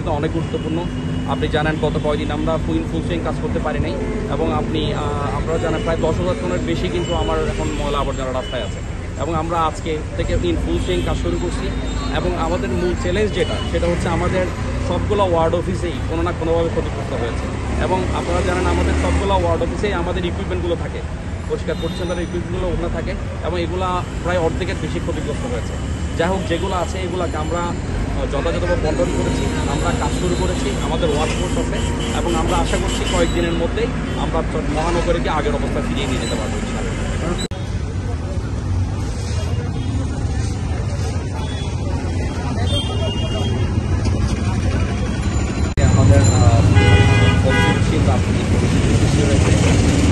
কিন্তু অনেক গুরুত্বপূর্ণ। আপনি জানেন গত কয়েকদিন আমরা ফুল সুইং কাজ করতে পারি নাই, এবং আপনারা জানেন প্রায় 10,000 টনের বেশি কিন্তু আমার এখন ময়লা আবর্জনা রাস্তায় আছে, এবং আমরা আজকে থেকে ফুল সুইং কাজ শুরু করছি। এবং আমাদের মূল চ্যালেঞ্জ সেটা হচ্ছে আমাদের সবগুলো ওয়ার্ড অফিসেই কোনো না কোনোভাবে ক্ষতিগ্রস্ত হয়েছে, এবং আপনারা জানেন আমাদের সবগুলো ওয়ার্ড অফিসেই আমাদের ইকুইপমেন্টগুলো থাকে, পরিষ্কার পরিচ্ছন্নতার ইকুইপমেন্টগুলো ওখানে থাকে, এবং এগুলা প্রায় অর্ধেকের বেশি ক্ষতিগ্রস্ত হয়েছে। যাই হোক, যেগুলো আছে এগুলোকে আমরা যথাযথভাবে বন্টন করেছি, আমরা কাজ শুরু করেছি, আমাদের ওয়ার্কফোর্স আছে, এবং আমরা আশা করছি কয়েকদিনের মধ্যেই আমরা মহানগরীকে আগের অবস্থা ফিরিয়ে নিয়ে যেতে পারবো ইনশাআল্লাহ।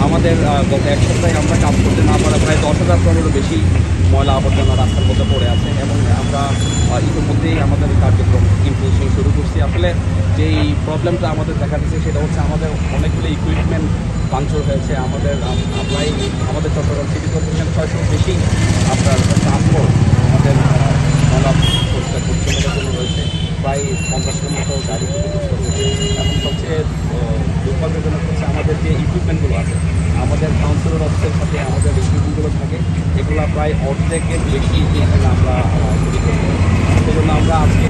আমাদের গত এক সপ্তাহে আমরা কাজ করতে না পারা প্রায় 10,000 টনেরও বেশি ময়লা আবর্জনা রাস্তার মধ্যে পড়ে আছে, এবং আমরা ইতিমধ্যেই আমাদের কার্যক্রম ইমপ্রুভিং শুরু করছি। আসলে যেই প্রবলেমটা আমাদের দেখা দিচ্ছে সেটা হচ্ছে আমাদের অনেকগুলো ইকুইপমেন্ট ভাঙচুর হয়েছে। প্রায় আমাদের চট্টগ্রাম সিটি কর্পোরেশন 600 বেশি আপনার ট্রান্সপোর্ট আমাদের ময়লা পরিষ্কার পরিচ্ছন্নতার জন্য রয়েছে, প্রায় 50টার মতো গাড়ি ক্ষতিগ্রস্ত হয়েছে। এবং সবচেয়ে দুর্ভাগ্যজনক হচ্ছে আমাদের যে ইকুইপমেন্টগুলো আছে, আমাদের কাউন্সিলর অফিসের সাথে আমাদের ইকুইপমেন্টগুলো থাকে, এগুলো প্রায় অর্ধেকের বেশি এখানে আমরা সেজন্য আমরা আজকে